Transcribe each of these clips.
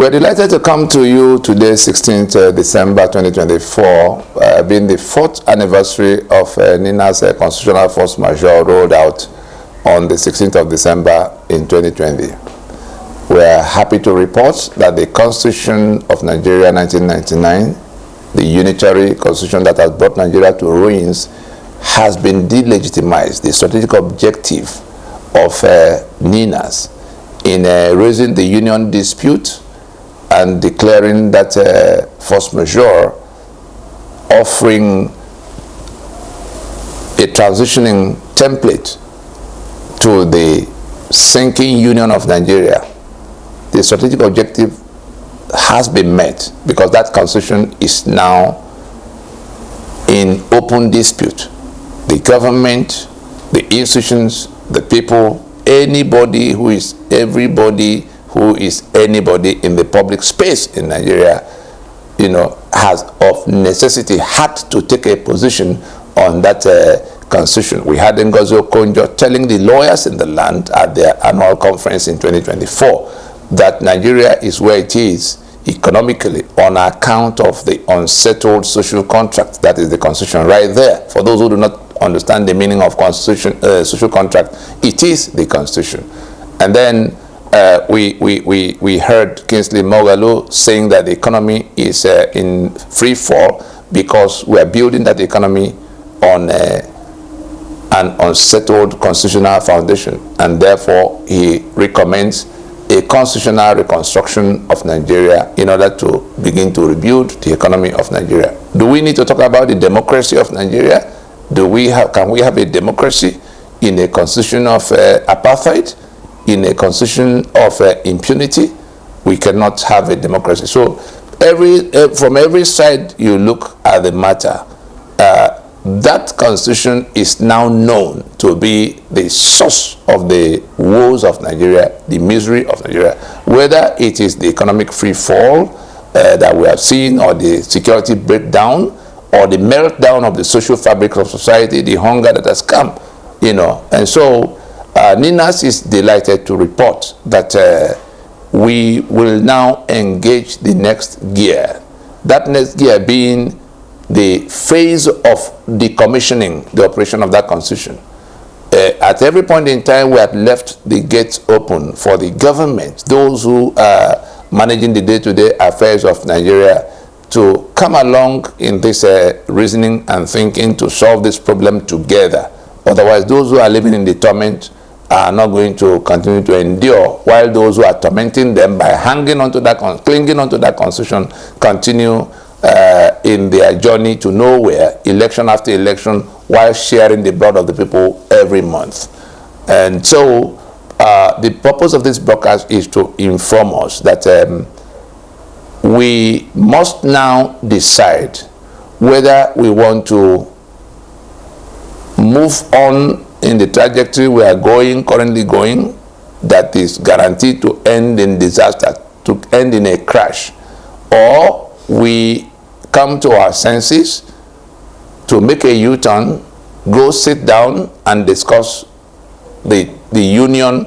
We're delighted to come to you today, 16th December 2024, being the 4th anniversary of NINAS constitutional force majeure rolled out on the 16th of December in 2020. We're happy to report that the Constitution of Nigeria 1999, the unitary constitution that has brought Nigeria to ruins, has been delegitimized. The strategic objective of NINAS in raising the union dispute and declaring that force majeure, offering a transitioning template to the sinking union of Nigeria. The strategic objective has been met because that constitution is now in open dispute. The government, the institutions, the people, anybody who is everybody who is anybody in the public space in Nigeria, has of necessity had to take a position on that constitution. We had Ngozi Okonjo telling the lawyers in the land at their annual conference in 2024 that Nigeria is where it is economically on account of the unsettled social contract. That is the constitution right there. For those who do not understand the meaning of constitution, social contract, it is the constitution. And then we heard Kingsley Moghalu saying that the economy is in free fall because we are building that economy on an unsettled constitutional foundation, and therefore he recommends a constitutional reconstruction of Nigeria in order to begin to rebuild the economy of Nigeria. Do we need to talk about the democracy of Nigeria? Can we have a democracy in a constitution of apartheid? In a constitution of impunity? We cannot have a democracy. So from every side you look at the matter, that constitution is now known to be the source of the woes of Nigeria, the misery of Nigeria, whether it is the economic free fall that we have seen, or the security breakdown, or the meltdown of the social fabric of society, the hunger that has come, And so NINAS is delighted to report that we will now engage the next gear. That next gear being the phase of decommissioning the operation of that constitution. At every point in time, we had left the gates open for the government, those who are managing the day-to-day affairs of Nigeria, to come along in this reasoning and thinking to solve this problem together. Otherwise, those who are living in the torment are not going to continue to endure, while those who are tormenting them by hanging onto that, clinging onto that constitution, continue in their journey to nowhere, election after election, while sharing the blood of the people every month. And so the purpose of this broadcast is to inform us that we must now decide whether we want to move on in the trajectory we are currently going, that is guaranteed to end in disaster, to end in a crash, or we come to our senses to make a U-turn, go sit down and discuss the union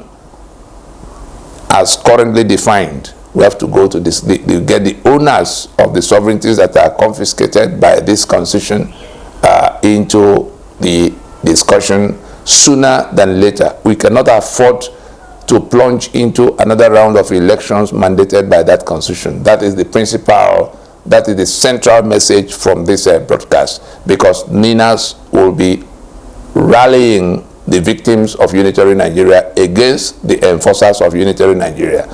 as currently defined. We have to go to this, get the owners of the sovereignties that are confiscated by this constitution into the discussion sooner than later. We cannot afford to plunge into another round of elections mandated by that constitution. That is the principal, that is the central message from this broadcast, because NINAS will be rallying the victims of unitary Nigeria against the enforcers of unitary Nigeria,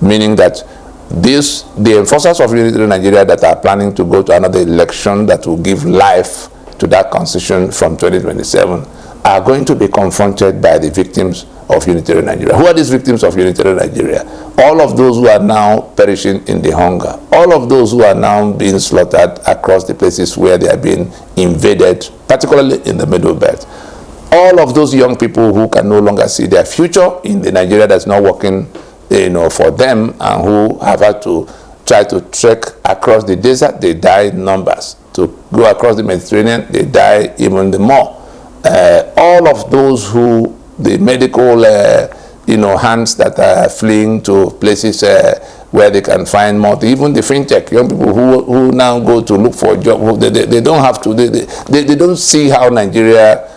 meaning that the enforcers of unitary Nigeria that are planning to go to another election that will give life to that constitution from 2027 are going to be confronted by the victims of unitary Nigeria. Who are these victims of unitary Nigeria? All of those who are now perishing in the hunger, all of those who are now being slaughtered across the places where they are being invaded, particularly in the Middle Belt. All of those young people who can no longer see their future in the Nigeria that's not working for them, and who have had to try to trek across the desert, they die in numbers. To go across the Mediterranean, they die even more. All of those who the medical hands that are fleeing to places where they can find more. Even the fintech, young people who now go to look for a job, they don't have to, they don't see how Nigeria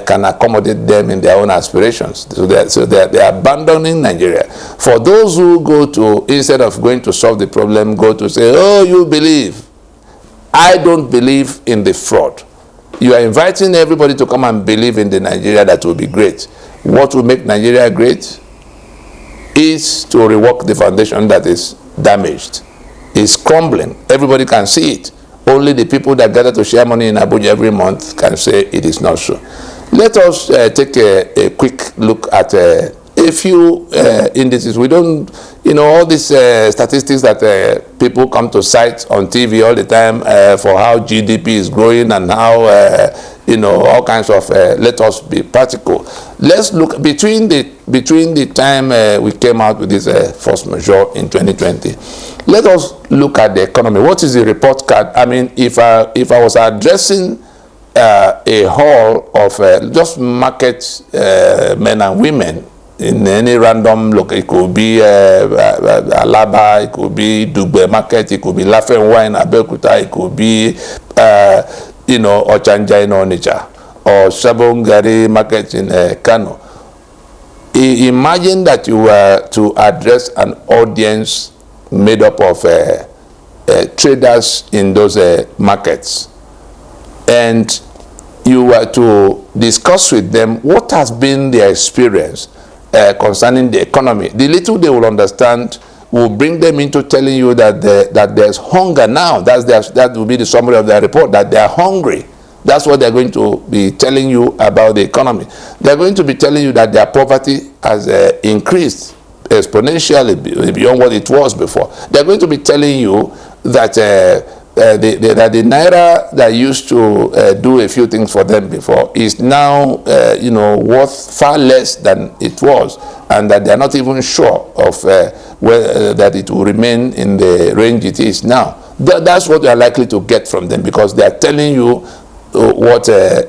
can accommodate them in their own aspirations. So they're abandoning Nigeria. For those who go to, instead of going to solve the problem, go to say, oh, you believe. I don't believe in the fraud. You are inviting everybody to come and believe in the Nigeria that will be great. What will make Nigeria great is to rework the foundation that is damaged. It's crumbling. Everybody can see it. Only the people that gather to share money in Abuja every month can say it is not so. Let us take a quick look at a few indices. We don't, all these statistics that people come to cite on TV all the time for how GDP is growing and how, all kinds of, let us be practical. Let's look between the time we came out with this force majeure in 2020. Let us look at the economy. What is the report card? I mean, if I was addressing a hall of just market men and women in any random location, it could be Alaba, it could be Dugbe Market, it could be Lafenwa in Abeokuta, it could be Ochanja in Onitsha, or Sabongari Market in Kano. Imagine that you were to address an audience made up of traders in those markets, and you were to discuss with them what has been their experience concerning the economy. The little they will understand will bring them into telling you that that there's hunger now. That will be the summary of their report, that they are hungry. That's what they're going to be telling you about the economy. They're going to be telling you that their poverty has increased exponentially beyond what it was before. They're going to be telling you that that the Naira that used to do a few things for them before is now, worth far less than it was, and that they're not even sure of that it will remain in the range it is now. That's what you're likely to get from them, because they're telling you what, our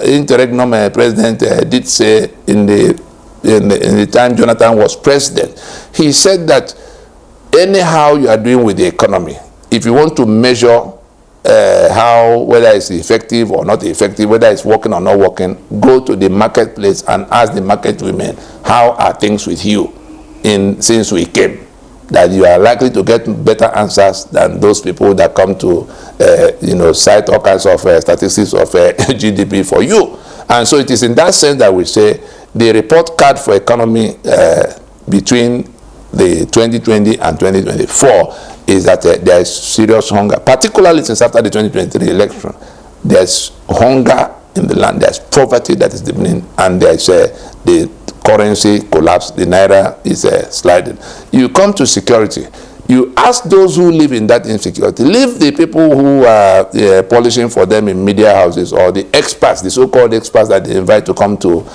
interregnum president did say in the time Jonathan was president. He said that anyhow you are doing with the economy, if you want to measure whether it's effective or not effective, whether it's working or not working, go to the marketplace and ask the market women, how are things with you since we came? That you are likely to get better answers than those people that come to cite all kinds of statistics of GDP for you. And so it is in that sense that we say the report card for economy between the 2020 and 2024 is that there is serious hunger, particularly since after the 2023 election. There's hunger in the land, there's poverty that is deepening, and there's the currency collapse, the Naira is sliding. You come to security, you ask those who live in that insecurity, leave the people who are polishing for them in media houses, or the experts, the so-called experts that they invite to come to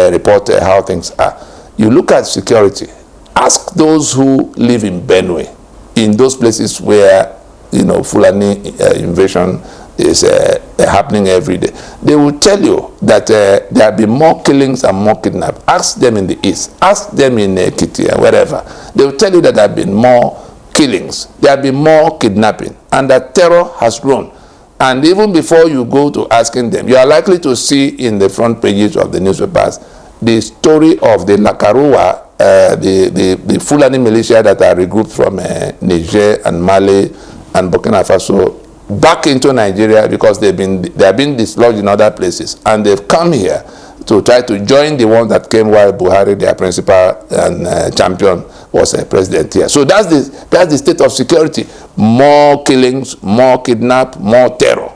report how things are. You look at security. Ask those who live in Benue, in those places where, Fulani invasion is happening every day. They will tell you that there have been more killings and more kidnappings. Ask them in the east. Ask them in Ekiti and wherever. They will tell you that there have been more killings. There have been more kidnapping, and that terror has grown. And even before you go to asking them, you are likely to see in the front pages of the newspapers the story of the Lakarua, the Fulani militia that are regrouped from Niger and Mali and Burkina Faso back into Nigeria, because they have been dislodged in other places, and they've come here to try to join the ones that came while Buhari, their principal and champion, was president here. So that's the state of security. More killings, more kidnap, more terror.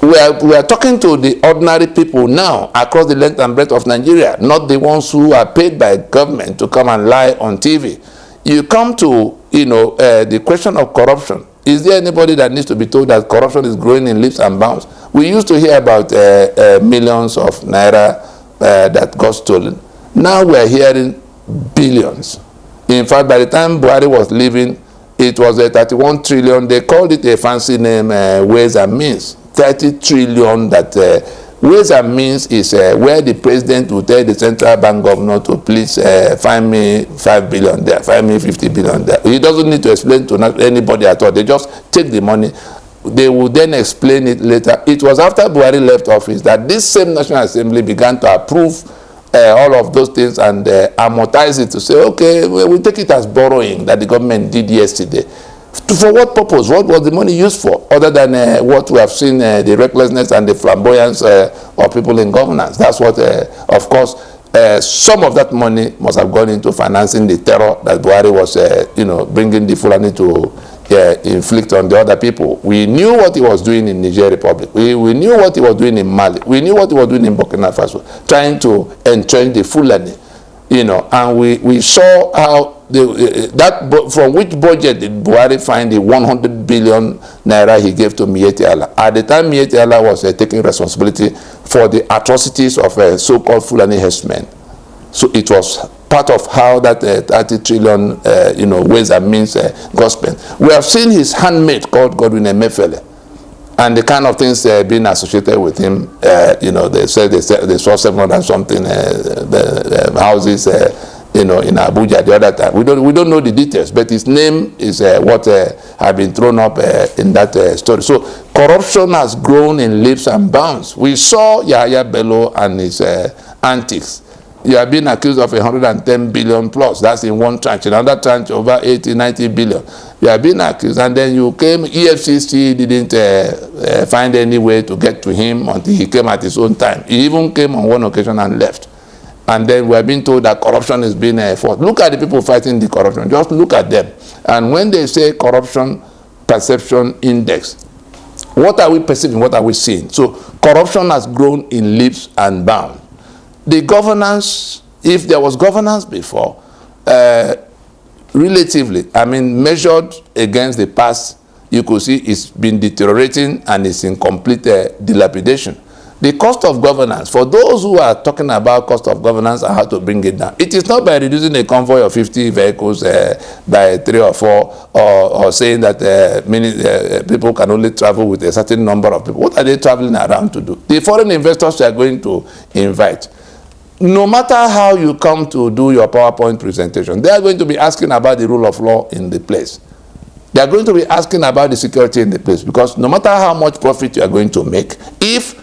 We are talking to the ordinary people now across the length and breadth of Nigeria, not the ones who are paid by government to come and lie on TV. You come to, the question of corruption. Is there anybody that needs to be told that corruption is growing in leaps and bounds? We used to hear about millions of Naira that got stolen. Now we're hearing billions. In fact, by the time Buhari was leaving, it was 31 trillion. They called it a fancy name, Ways and Means. 30 trillion that Ways and means is where the president will tell the central bank governor to please find me 5 billion there, find me 50 billion there. He doesn't need to explain to anybody at all. They just take the money. They will then explain it later. It was after Buhari left office that this same National Assembly began to approve all of those things and amortize it to say, okay, we take it as borrowing that the government did yesterday. For what purpose? What was the money used for? Other than what we have seen, the recklessness and the flamboyance of people in governance. That's what, of course, some of that money must have gone into financing the terror that Buhari was, bringing the Fulani to inflict on the other people. We knew what he was doing in Niger Republic. We knew what he was doing in Mali. We knew what he was doing in Burkina Faso, trying to entrench the Fulani, and we saw how from which budget did Buhari find the 100 billion naira he gave to Miyetti Allah? At the time, Miyetti Allah was taking responsibility for the atrocities of so-called Fulani herdsmen. So it was part of how that 30 trillion, ways and means got spent. We have seen his handmaid called Godwin Emefiele, and the kind of things being associated with him. They said they saw 700 and something houses, in Abuja the other time. We don't know the details, but his name is what had been thrown up in that story. So corruption has grown in leaps and bounds. We saw Yahya Bello and his antics. You have been accused of 110 billion plus. That's in one tranche. In another tranche, over 80, 90 billion. You have been accused, and then you came. EFCC didn't find any way to get to him until he came at his own time. He even came on one occasion and left. And then we have been told that corruption is being fought. Look at the people fighting the corruption. Just look at them. And when they say corruption perception index, what are we perceiving? What are we seeing? So corruption has grown in leaps and bounds. The governance, if there was governance before, relatively, measured against the past, you could see it's been deteriorating and it's in complete dilapidation. The cost of governance, for those who are talking about cost of governance and how to bring it down, it is not by reducing a convoy of 50 vehicles by 3 or 4, or saying that many people can only travel with a certain number of people. What are they traveling around to do? The foreign investors you are going to invite, no matter how you come to do your PowerPoint presentation, they are going to be asking about the rule of law in the place. They are going to be asking about the security in the place, because no matter how much profit you are going to make, if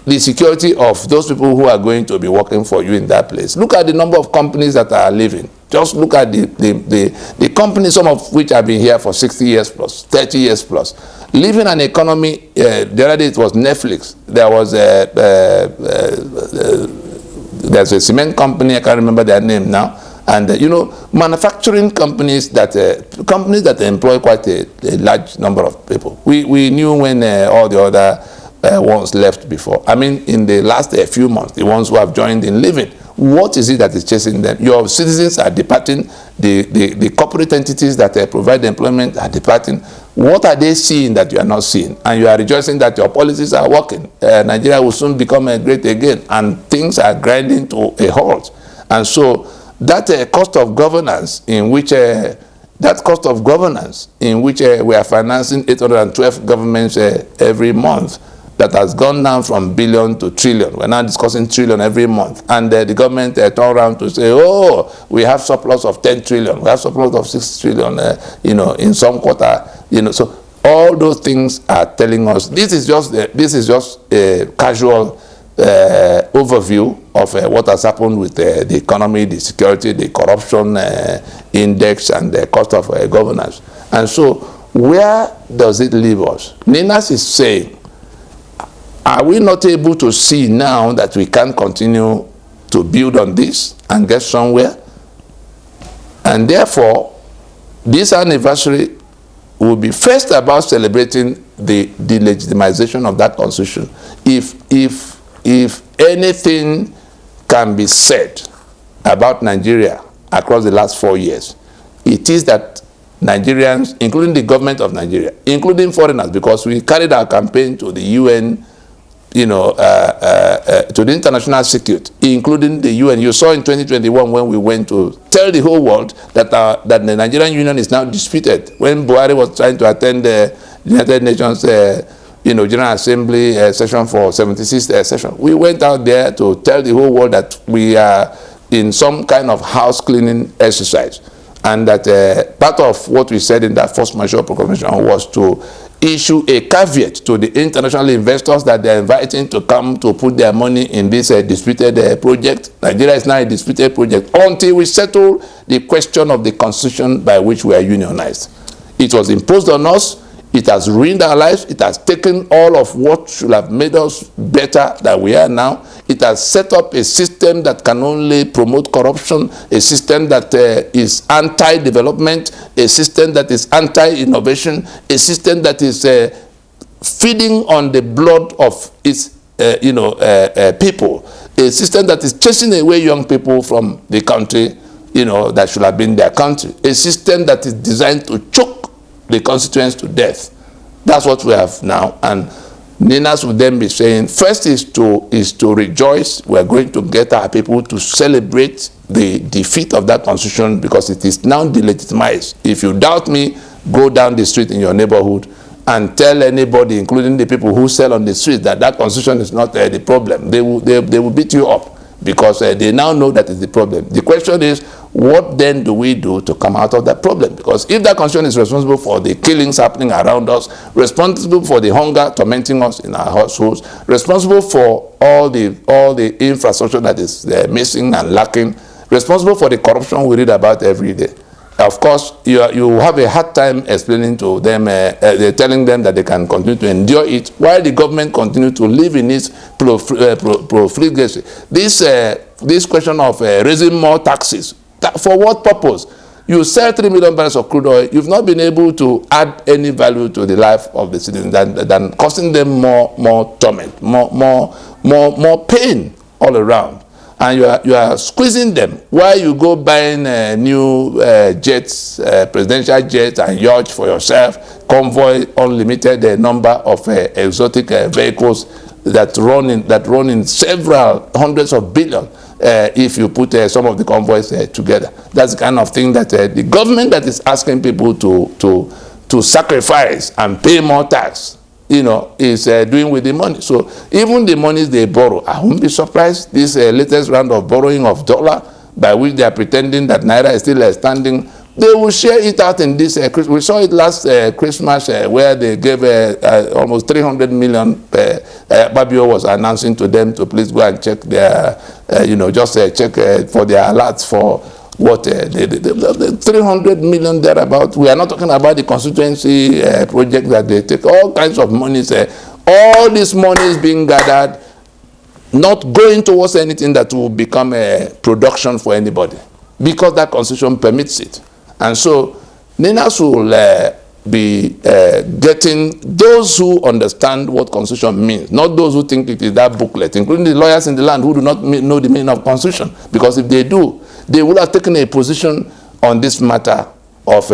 the security of those people who are going to be working for you in that place, look at the number of companies that are leaving. Just look at the companies, some of which have been here for 60 years plus, 30 years plus. Living an economy, the other day it was Netflix. There was there's a cement company, I can't remember their name now, and manufacturing companies that employ quite a large number of people. We knew when all the other ones left before. In the last few months, the ones who have joined in living, what is it that is chasing them? Your citizens are departing. The corporate entities that provide employment are departing. What are they seeing that you are not seeing? And you are rejoicing that your policies are working. Nigeria will soon become great again, and things are grinding to a halt. And so that cost of governance in which we are financing 812 governments every month, that has gone down from billion to trillion. We're now discussing trillion every month. And the government turn around to say, oh, we have surplus of 10 trillion. We have surplus of 6 trillion, in some quarter. So all those things are telling us, this is just a casual overview of what has happened with the economy, the security, the corruption index, and the cost of governance. And so where does it leave us? NINAS is saying, are we not able to see now that we can continue to build on this and get somewhere? And therefore, this anniversary will be first about celebrating the delegitimization of that constitution. If anything can be said about Nigeria across the last 4 years, it is that Nigerians, including the government of Nigeria, including foreigners, because we carried our campaign to the UN, to the international circuit, including the UN. You saw in 2021 when we went to tell the whole world that that the Nigerian Union is now disputed. When Buhari was trying to attend the United Nations, General Assembly session for 76th session. We went out there to tell the whole world that we are in some kind of house cleaning exercise, and that part of what we said in that first measure proclamation was to issue a caveat to the international investors that they're inviting to come to put their money in this disputed project. Nigeria is now a disputed project until we settle the question of the constitution by which we are unionized. It was imposed on us. It has ruined our lives. It has taken all of what should have made us better than we are now. It has set up a system that can only promote corruption, a system that is anti-development, a system that is anti-innovation, a system that is feeding on the blood of its people, a system that is chasing away young people from the country, that should have been their country, a system that is designed to choke the constituents to death. That's what we have now. And NINAS will then be saying, first is to rejoice. We're going to get our people to celebrate the defeat of that constitution because it is now delegitimized. If you doubt me, go down the street in your neighborhood and tell anybody, including the people who sell on the street, that that constitution is not the problem. They will beat you up because they now know that is the problem. The question is, what then do we do to come out of that problem? Because if that constitution is responsible for the killings happening around us, responsible for the hunger tormenting us in our households, responsible for all the infrastructure that is missing and lacking, responsible for the corruption we read about every day, of course, you have a hard time explaining to them, telling them that they can continue to endure it while the government continue to live in its profligacy. This question of raising more taxes, for what purpose? You sell 3 million barrels of crude oil, you've not been able to add any value to the life of the citizens than costing them more torment, more pain all around. And you are squeezing them while you go buying new jets, presidential jets and yachts for yourself, convoy unlimited number of exotic vehicles that run in several hundreds of billions if you put some of the convoys together. That's the kind of thing that the government that is asking people to sacrifice and pay more tax, is doing with the money. So even the monies they borrow, I won't be surprised, this latest round of borrowing of dollar, by which they are pretending that Naira is still standing, they will share it out in this Christmas. We saw it last Christmas where they gave almost 300 million. Babio was announcing to them to please go and check their, check for their alerts for what the 300 million thereabout. We are not talking about the constituency project that they take all kinds of monies. All this money is being gathered, not going towards anything that will become a production for anybody, because that constitution permits it. And so NINAS will be getting those who understand what constitution means, not those who think it is that booklet, including the lawyers in the land who do not know the meaning of constitution, because if they do, they would have taken a position on this matter of,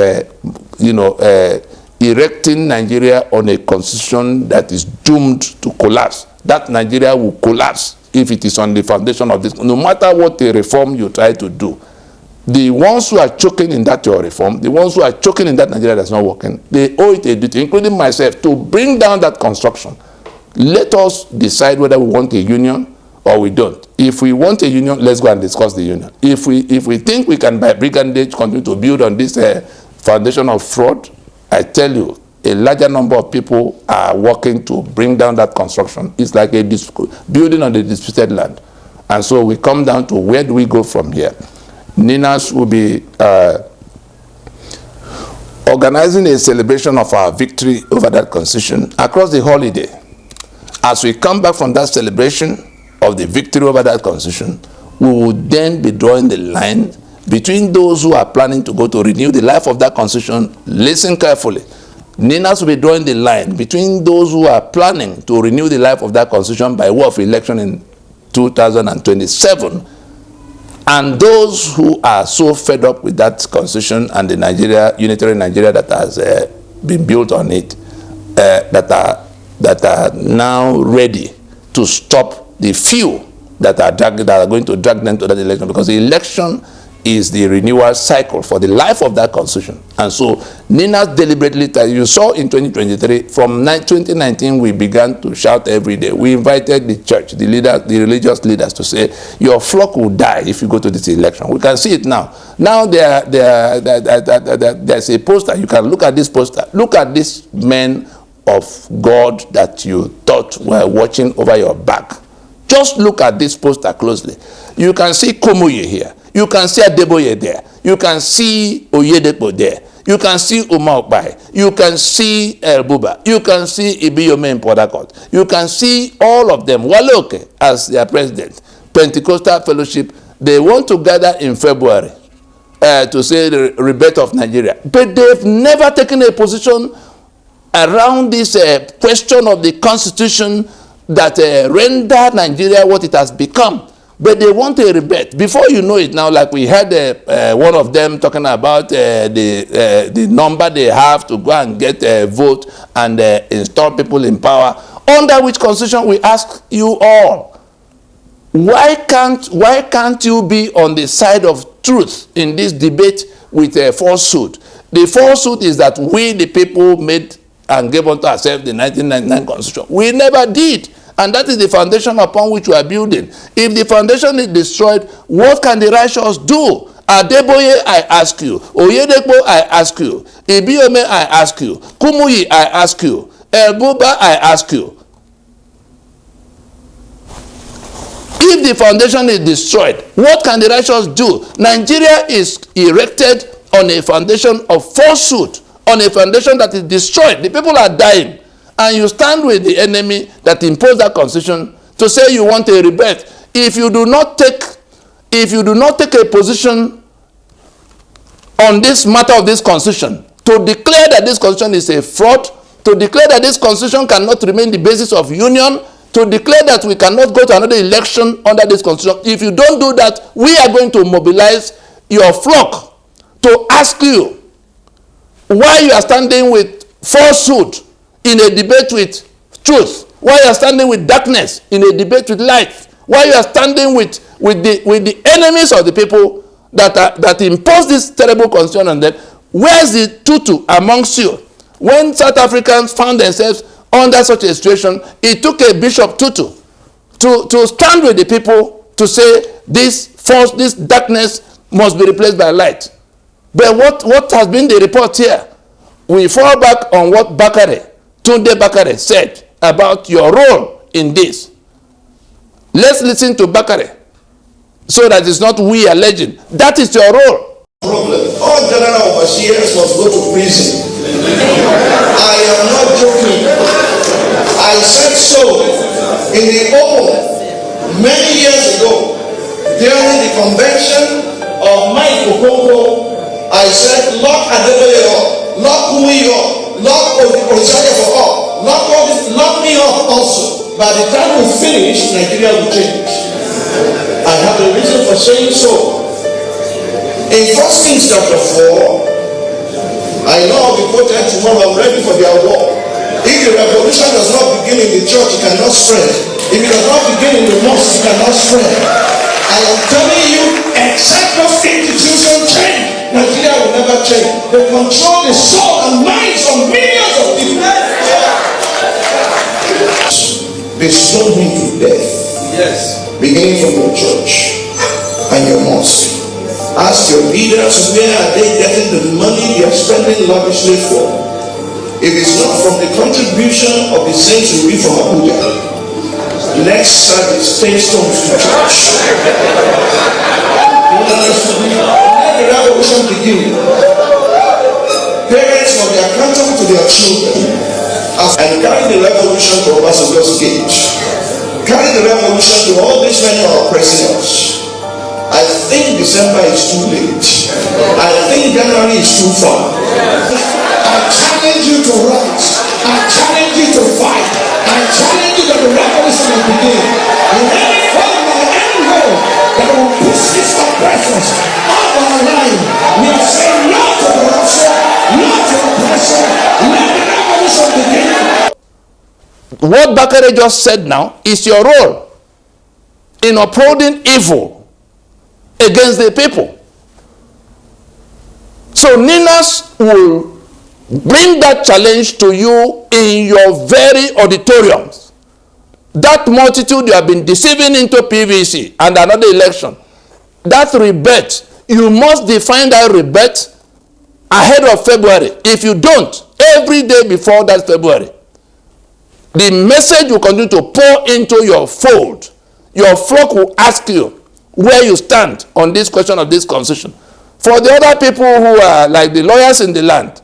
erecting Nigeria on a constitution that is doomed to collapse. That Nigeria will collapse if it is on the foundation of this. No matter what the reform you try to do, the ones who are choking in that your reform, the ones who are choking in that Nigeria that's not working, they owe it a duty, including myself, to bring down that construction. Let us decide whether we want a union or we don't. If we want a union, let's go and discuss the union. If we think we can, by brigandage, continue to build on this foundation of fraud, I tell you, a larger number of people are working to bring down that construction. It's like a building on the disputed land. And so we come down to, where do we go from here? NINAS will be organizing a celebration of our victory over that constitution across the holiday. As we come back from that celebration of the victory over that constitution, we will then be drawing the line between those who are planning to go to renew the life of that constitution. Listen carefully. NINAS will be drawing the line between those who are planning to renew the life of that constitution by way of election in 2027 and those who are so fed up with that constitution and the unitary Nigeria that has been built on it, that are now ready to stop the few that are going to drag them to that election, because the election is the renewal cycle for the life of that constitution. And so NINAS deliberately, you saw in 2023, from 2019 we began to shout every day. We invited the church, the leaders, the religious leaders, to say your flock will die if you go to this election. We can see it now. Now there's a poster. You can look at this poster. Look at these men of God that you thought were watching over your back. Just look at this poster closely. You can see Kumuyi here. You can see Adeboye there. You can see Oyedepo there. You can see Umar Okpai. You can see El Buba. You can see Ibiyome in Port Harcourt. You can see all of them. Waloke as their president. Pentecostal Fellowship. They want to gather in February to say the rebirth of Nigeria. But they've never taken a position around this question of the constitution that render Nigeria what it has become. But they want a rebate. Before you know it now, like we had one of them talking about the number they have to go and get a vote and install people in power. Under which constitution, we ask you all, why can't you be on the side of truth in this debate with a falsehood? The falsehood is that we, the people, made and gave unto ourselves the 1999 Constitution. We never did. And that is the foundation upon which we are building. If the foundation is destroyed, what can the righteous do? Adeboye, I ask you. Oyedepo, I ask you. Ibiyome, I ask you. Kumuyi, I ask you. Elbuba, I ask you. If the foundation is destroyed, what can the righteous do? Nigeria is erected on a foundation of falsehood, on a foundation that is destroyed. The people are dying. And you stand with the enemy that imposed that constitution to say you want a rebate. If you do not take a position on this matter of this constitution, to declare that this constitution is a fraud, to declare that this constitution cannot remain the basis of union, to declare that we cannot go to another election under this constitution, if you don't do that, we are going to mobilize your flock to ask you why you are standing with falsehood in a debate with truth, why you are standing with darkness in a debate with light, why you are standing with the enemies of the people that impose this terrible constitution on them. Where's the tutu amongst you? When South Africans found themselves under such a situation, it took a Bishop Tutu to stand with the people to say this darkness must be replaced by light. But what has been the report here? We fall back on what Tunde Bakare said about your role in this. Let's listen to Bakare so that it's not we alleging. That is your role. Problem. All general overseers must go to prison. I am not joking. I said so in the open many years ago during the convention of Mike Okonko. I said, lock Adeboye up, lock Kumuyi up, lock Orisanya for all, lock me up also. By the time we finish, Nigeria will change. I have a reason for saying so. In 1 Kings chapter 4, I know I'll be quoted tomorrow, I'm ready for their war. If the revolution does not begin in the church, it cannot spread. If it does not begin in the mosque, it cannot spread. I am telling you, except those institutions change, Nigeria will never change. They control the soul and minds of millions of people. They stone him to death. Yes. Beginning from your church and your mosque. Ask your leaders, where are they getting the money they are spending lavishly for? If it's not from the contribution of the saints who read from Abuja, next service, take stones to church. Let the revolution begin. Parents must be accountable to their children and carry the revolution to Obasanjo's gate. Carry the revolution to all these men who are oppressing us. I think December is too late. I think January is too far. I challenge you to rise. I challenge you to fight. I challenge you that the revolution will begin. In any form or any way that will push these oppressors off our line, we are saying no to corruption, no to oppression. Let the revolution begin. What Bakare just said now is your role in upholding evil against the people. So NINAS will bring that challenge to you in your very auditoriums. That multitude you have been deceiving into PVC and another election, that rebate, you must define that rebate ahead of February. If you don't, every day before that February, the message will continue to pour into your fold. Your flock will ask you where you stand on this question of this constitution. For the other people who are like the lawyers in the land,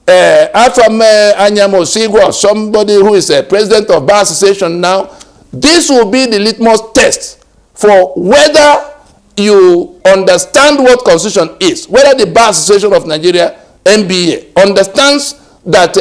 Afam Anyamo Sigwa, somebody who is a president of Bar Association now, this will be the litmus test for whether you understand what constitution is, whether the Bar Association of Nigeria, NBA, understands that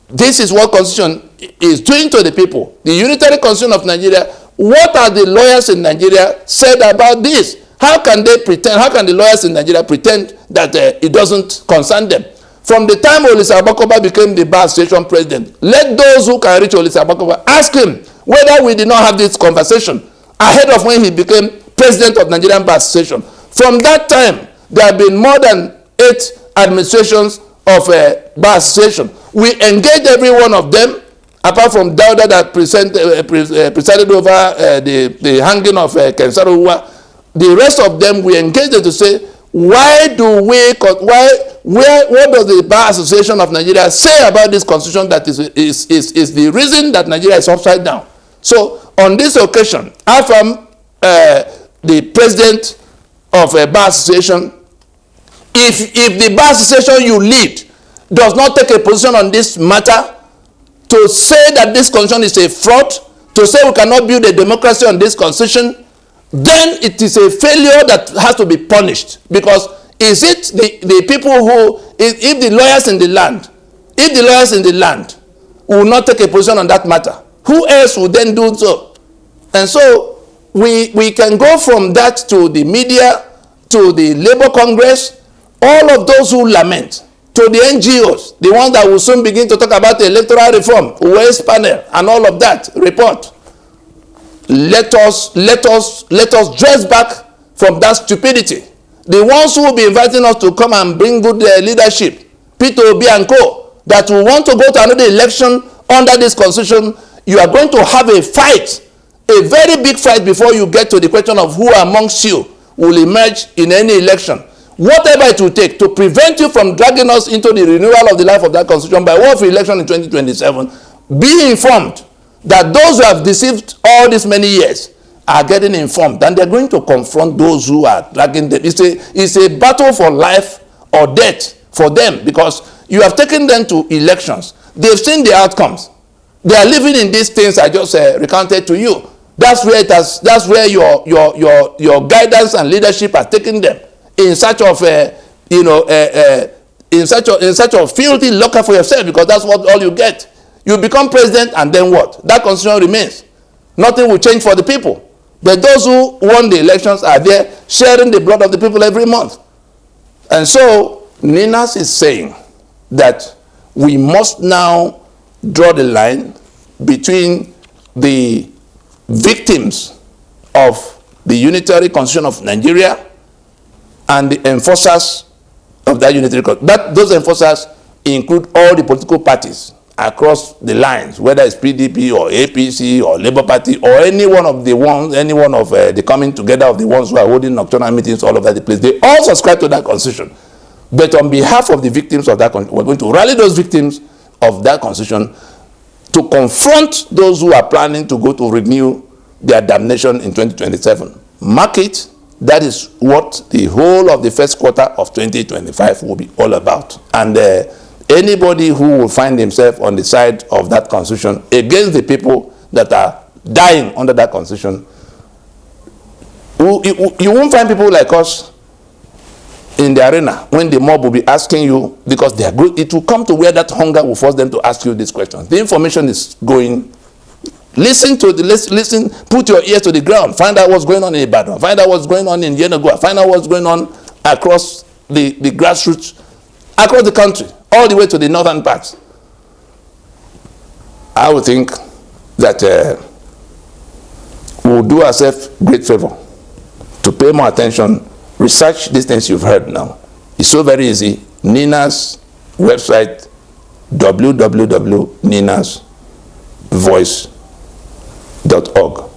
this is what constitution is doing to the people. The unitary constitution of Nigeria, what are the lawyers in Nigeria said about this? How can they pretend, how can the lawyers in Nigeria pretend that it doesn't concern them? From the time Olisa Abakoba became the Bar Association president, let those who can reach Olisa Abakoba ask him whether we did not have this conversation ahead of when he became president of Nigerian Bar Association. From that time, there have been more than 8 administrations of Bar Association. We engaged every one of them, apart from Dauda that presided over the hanging of Kensaro Uwa. The rest of them, we engaged them to say, what does the Bar Association of Nigeria say about this constitution that is the reason that Nigeria is upside down? So on this occasion, Afam, the president of a Bar Association, if the Bar Association you lead does not take a position on this matter, to say that this constitution is a fraud, to say we cannot build a democracy on this constitution, then it is a failure that has to be punished. Because is it the people who, if the lawyers in the land, will not take a position on that matter, who else would then do so? And so we can go from that to the media, to the Labour Congress, all of those who lament, to the NGOs, the ones that will soon begin to talk about the electoral reform, West panel, and all of that report. Let us dress back from that stupidity. The ones who will be inviting us to come and bring good leadership, Peter Obi and Co., that will want to go to another election under this constitution, you are going to have a fight, a very big fight before you get to the question of who amongst you will emerge in any election. Whatever it will take to prevent you from dragging us into the renewal of the life of that constitution by way of election in 2027, be informed that those who have deceived all these many years are getting informed, and they're going to confront those who are dragging them. It's a battle for life or death for them, because you have taken them to elections. They've seen the outcomes. They are living in these things I just recounted to you. That's where your guidance and leadership has taken them, in search of in such a filthy locker for yourself, because that's what all you get. You become president, and then what? That constitution remains. Nothing will change for the people. But those who won the elections are there sharing the blood of the people every month. And so NINAS is saying that we must now draw the line between the victims of the unitary constitution of Nigeria and the enforcers of that unitary constitution. Those enforcers include all the political parties across the lines, whether it's PDP or APC or Labour Party or any one of the coming together of the ones who are holding nocturnal meetings all over the place. They all subscribe to that constitution. But on behalf of the victims of that constitution, we're going to rally those victims of that constitution to confront those who are planning to go to renew their damnation in 2027. Mark it. That is what the whole of the first quarter of 2025 will be all about. And anybody who will find himself on the side of that constitution against the people that are dying under that constitution, you won't find people like us in the arena when the mob will be asking you, because they are good. It will come to where that hunger will force them to ask you these questions. The information is going. Listen, put your ears to the ground, find out what's going on in Ibadan, find out what's going on in Yenagoa, find out what's going on across the grassroots, across the country, all the way to the northern parts. I would think that we'll do ourselves great favor to pay more attention, research these things you've heard now. It's so very easy. NINAS website, www.ninasvoice.org.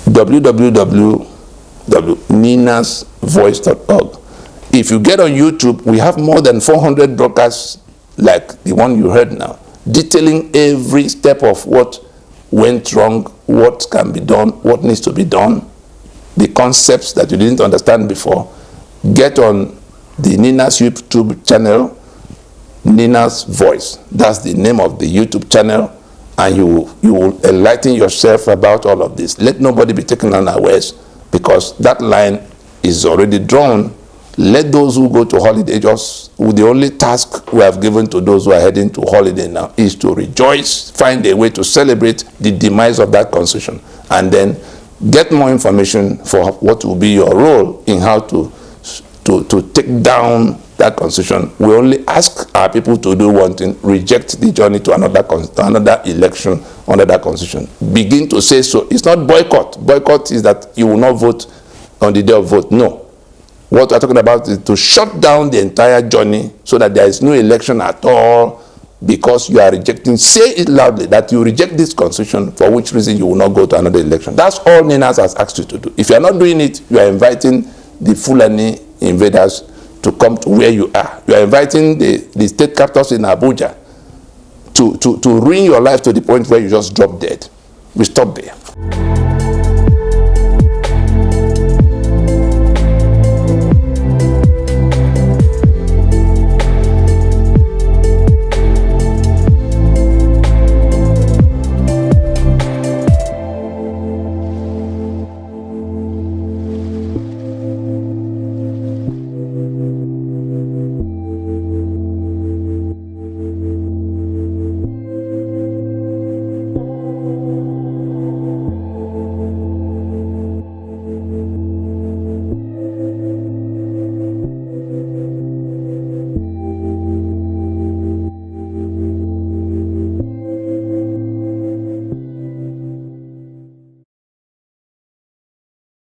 www.ninasvoice.org. If you get on YouTube, we have more than 400 broadcasts like the one you heard now, detailing every step of what went wrong, what can be done, what needs to be done, the concepts that you didn't understand before. Get on the NINAS YouTube channel, NINAS Voice. That's the name of the YouTube channel, and you will enlighten yourself about all of this. Let nobody be taken unawares, because that line is already drawn. Let those who go to holiday, the only task we have given to those who are heading to holiday now is to rejoice, find a way to celebrate the demise of that constitution, and then get more information for what will be your role in how to take down that constitution. We only ask our people to do one thing: reject the journey to another election under that constitution. Begin to say so. It's not boycott. Boycott is that you will not vote on the day of vote. No. What we're talking about is to shut down the entire journey so that there is no election at all, because you are rejecting. Say it loudly that you reject this constitution, for which reason you will not go to another election. That's all NINAS has asked you to do. If you are not doing it, you are inviting the Fulani invaders to come to where you are. You are inviting the state capitals in Abuja to ruin your life to the point where you just drop dead. We stop there.